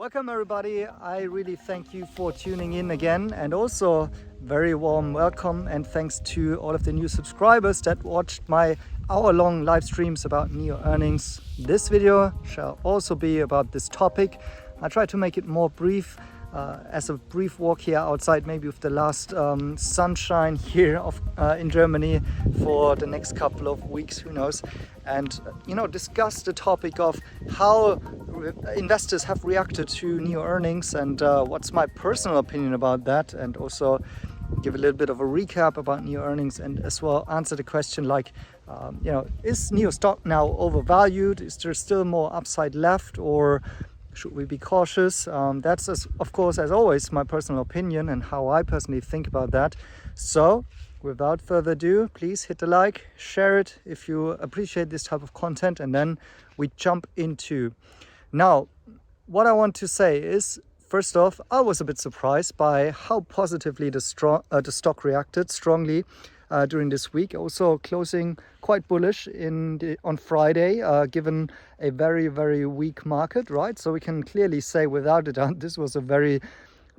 Welcome everybody. I really thank you for tuning in again, and also very warm welcome and thanks to all of the new subscribers that watched my hour-long live streams about NIO earnings. This video shall also be about this topic. I try to make it more brief, as a brief walk here outside, maybe with the last sunshine here in Germany for the next couple of weeks, who knows, and discuss the topic of how investors have reacted to NIO earnings and what's my personal opinion about that, and also give a little bit of a recap about NIO earnings, and as well answer the question like, is NIO stock now overvalued? Is there still more upside left, or should we be cautious? That's, of course, as always, my personal opinion and how I personally think about that. So without further ado, please hit the like, share it if you appreciate this type of content, and then we jump into. Now, what I want to say is, first off, I was a bit surprised by how positively the stock reacted strongly during this week. Also closing quite bullish on Friday, given a very, very weak market, right? So we can clearly say without a doubt this was a very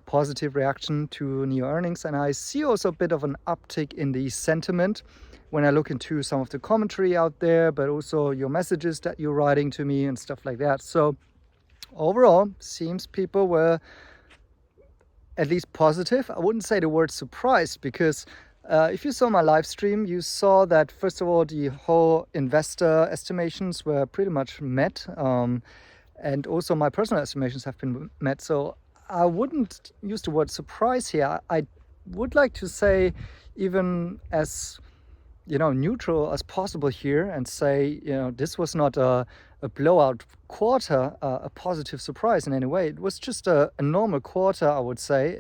positive reaction to NIO earnings. And I see also a bit of an uptick in the sentiment when I look into some of the commentary out there, but also your messages that you're writing to me and stuff like that. So overall, seems people were at least positive. I wouldn't say the word surprised, because if you saw my live stream, you saw that, first of all, the whole investor estimations were pretty much met. And also my personal estimations have been met. So I wouldn't use the word surprise here. I would like to say even as neutral as possible here, and say, this was not a blowout quarter, a positive surprise in any way. It was just a normal quarter, I would say.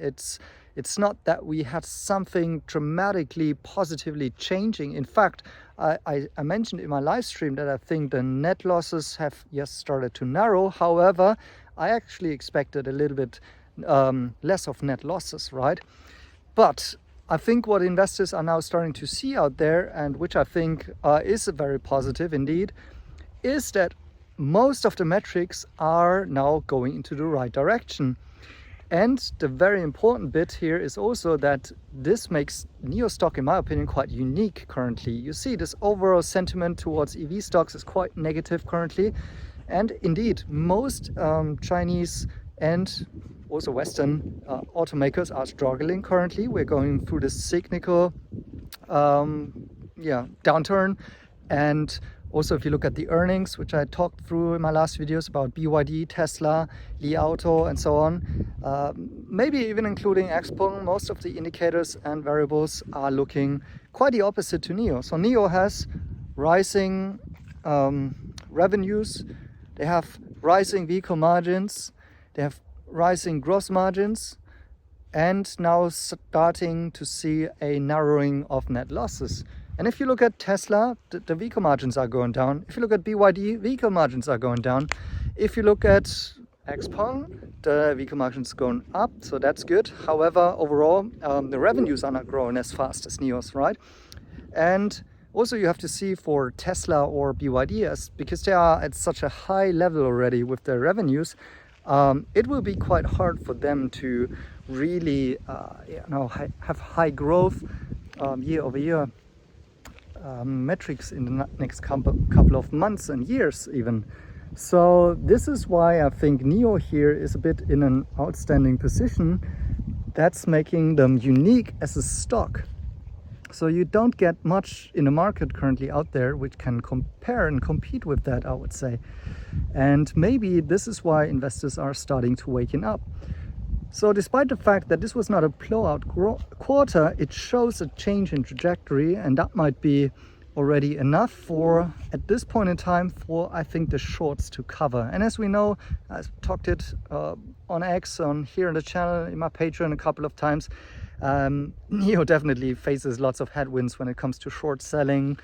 It's not that we had something dramatically positively changing. In fact, I mentioned in my live stream that I think the net losses have started to narrow. However, I actually expected a little bit less of net losses, right? But I think what investors are now starting to see out there, and which I think is very positive indeed, is that most of the metrics are now going into the right direction. And the very important bit here is also that this makes NIO stock, in my opinion, quite unique currently. You see, this overall sentiment towards EV stocks is quite negative currently. And indeed, most Chinese and also Western automakers are struggling currently. We're going through this cyclical downturn. And also, if you look at the earnings, which I talked through in my last videos about BYD, Tesla, Li Auto, and so on, maybe even including XPeng, most of the indicators and variables are looking quite the opposite to NIO. So NIO has rising revenues, they have rising vehicle margins, they have rising gross margins, and now starting to see a narrowing of net losses. And if you look at Tesla, the vehicle margins are going down. If you look at BYD, vehicle margins are going down. If you look at XPeng, the vehicle margins going up, so that's good. However, overall, the revenues are not growing as fast as NIO's, right? And also you have to see for Tesla or BYD, because they are at such a high level already with their revenues, it will be quite hard for them to really have high growth year over year metrics in the next couple of months and years even. So this is why I think NIO here is a bit in an outstanding position. That's making them unique as a stock. So you don't get much in the market currently out there which can compare and compete with that, I would say. And maybe this is why investors are starting to waken up. So despite the fact that this was not a blowout quarter, it shows a change in trajectory, and that might be already enough for, at this point in time, for, I think, the shorts to cover. And as we know, I've talked it on X, on here on the channel, in my Patreon a couple of times, NIO definitely faces lots of headwinds when it comes to short selling,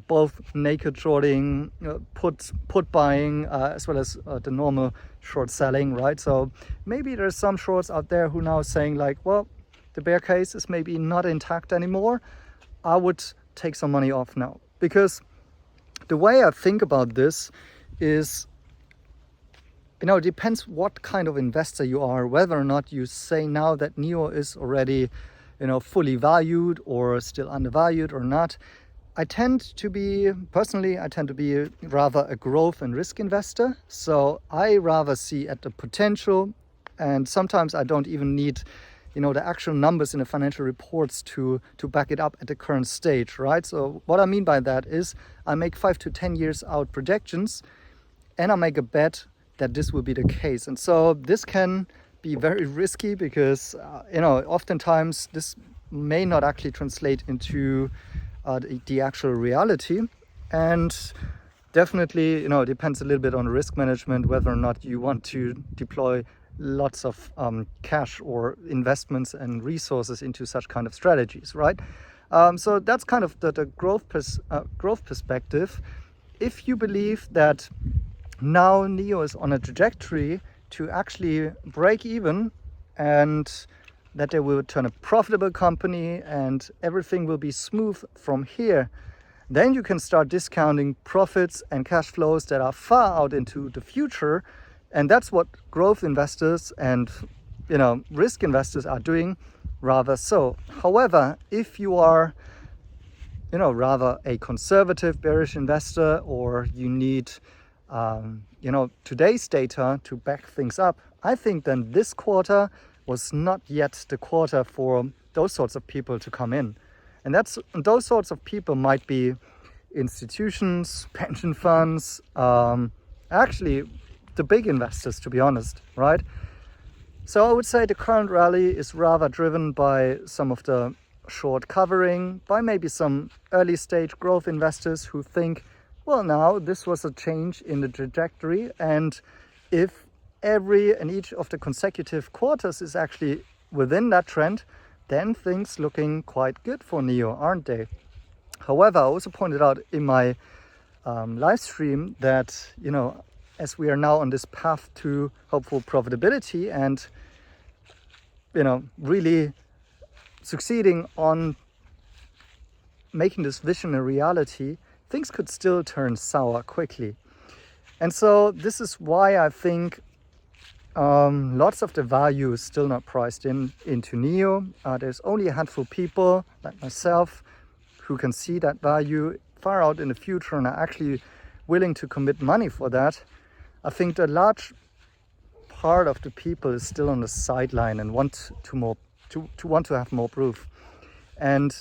both naked shorting, put buying, as well as the normal short selling, right? So maybe there's some shorts out there who now saying like, well, the bear case is maybe not intact anymore. I would take some money off now, because the way I think about this is it depends what kind of investor you are, whether or not you say now that NIO is already, fully valued or still undervalued or not. Personally, I tend to be rather a growth and risk investor. So I rather see at the potential, and sometimes I don't even need, the actual numbers in the financial reports to back it up at the current stage, right? So what I mean by that is I make 5 to 10 years out projections, and I make a bet that this will be the case. And so this can be very risky because, oftentimes this may not actually translate into the actual reality. And definitely, it depends a little bit on risk management, whether or not you want to deploy lots of cash or investments and resources into such kind of strategies, right? So that's kind of the growth perspective. If you believe that now NIO is on a trajectory to actually break even and that they will turn a profitable company and everything will be smooth from here, then you can start discounting profits and cash flows that are far out into the future. And that's what growth investors and risk investors are doing rather so. However, if you are rather a conservative bearish investor, or you need today's data to back things up, I think then this quarter was not yet the quarter for those sorts of people to come in. And those sorts of people might be institutions, pension funds, actually the big investors, to be honest, right? So I would say the current rally is rather driven by some of the short covering, by maybe some early stage growth investors who think, well, now this was a change in the trajectory, and if every and each of the consecutive quarters is actually within that trend, then things looking quite good for NIO, aren't they? However, I also pointed out in my live stream that, as we are now on this path to hopeful profitability and, really succeeding on making this vision a reality, things could still turn sour quickly. And so this is why I think lots of the value is still not priced into NIO. There's only a handful of people like myself who can see that value far out in the future and are actually willing to commit money for that. I think the large part of the people is still on the sideline and want to have more proof. And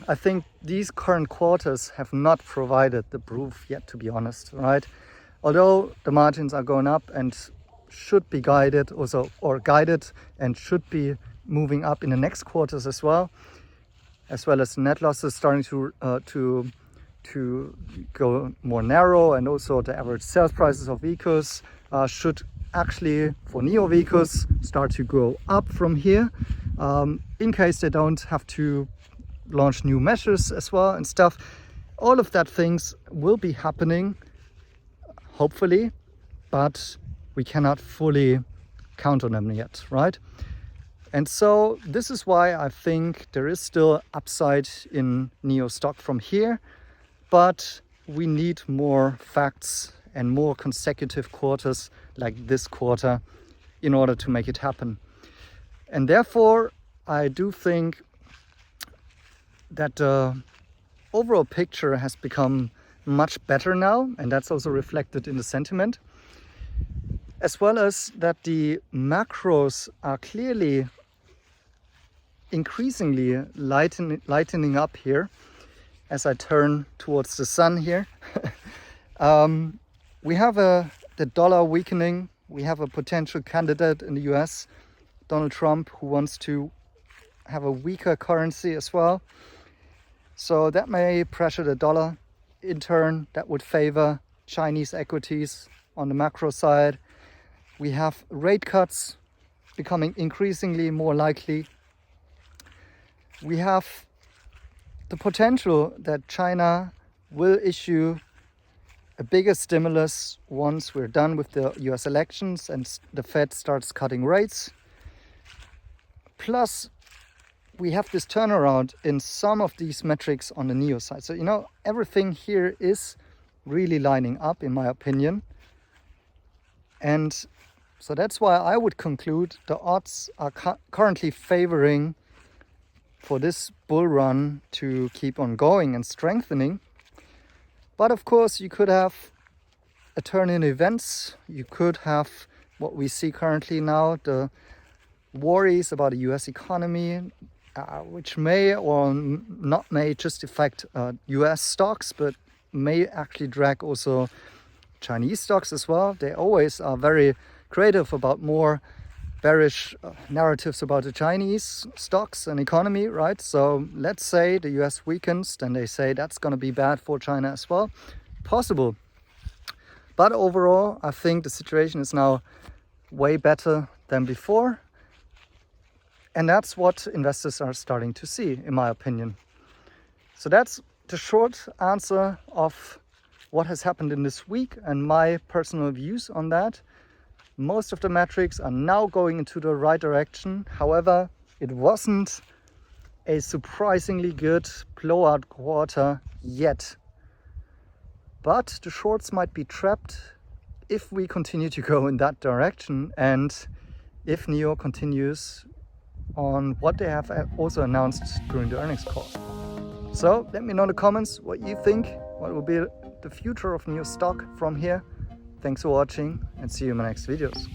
I think these current quarters have not provided the proof yet, to be honest, right? Although the margins are going up and should be guided and should be moving up in the next quarters as well as net losses starting to go more narrow, and also the average sales prices of vehicles should actually, for NIO vehicles, start to go up from here, in case they don't have to launch new measures as well and stuff. All of that things will be happening, hopefully, but we cannot fully count on them yet, right? And so this is why I think there is still upside in NIO stock from here, but we need more facts and more consecutive quarters like this quarter in order to make it happen. And therefore, I do think that the overall picture has become much better now, and that's also reflected in the sentiment, as well as that the macros are clearly increasingly lightening up here as I turn towards the sun here. We have the dollar weakening. We have a potential candidate in the US, Donald Trump, who wants to have a weaker currency as well. So that may pressure the dollar. In turn, that would favor Chinese equities on the macro side. We have rate cuts becoming increasingly more likely. We have the potential that China will issue a bigger stimulus once we're done with the US elections and the Fed starts cutting rates. Plus, we have this turnaround in some of these metrics on the NIO side. So, everything here is really lining up, in my opinion. And so that's why I would conclude the odds are currently favoring for this bull run to keep on going and strengthening. But of course, you could have a turn in events. You could have what we see currently now, the worries about the US economy, which may or not may just affect US stocks, but may actually drag also Chinese stocks as well. They always are very creative about more bearish narratives about the Chinese stocks and economy, right? So let's say the US weakens, then they say that's going to be bad for China as well. Possible. But overall, I think the situation is now way better than before. And that's what investors are starting to see, in my opinion. So that's the short answer of what has happened in this week and my personal views on that. Most of the metrics are now going into the right direction. However, it wasn't a surprisingly good blowout quarter yet. But the shorts might be trapped if we continue to go in that direction and if NIO continues on what they have also announced during the earnings call. So let me know in the comments what you think, what will be the future of NIO stock from here. Thanks for watching and see you in my next videos.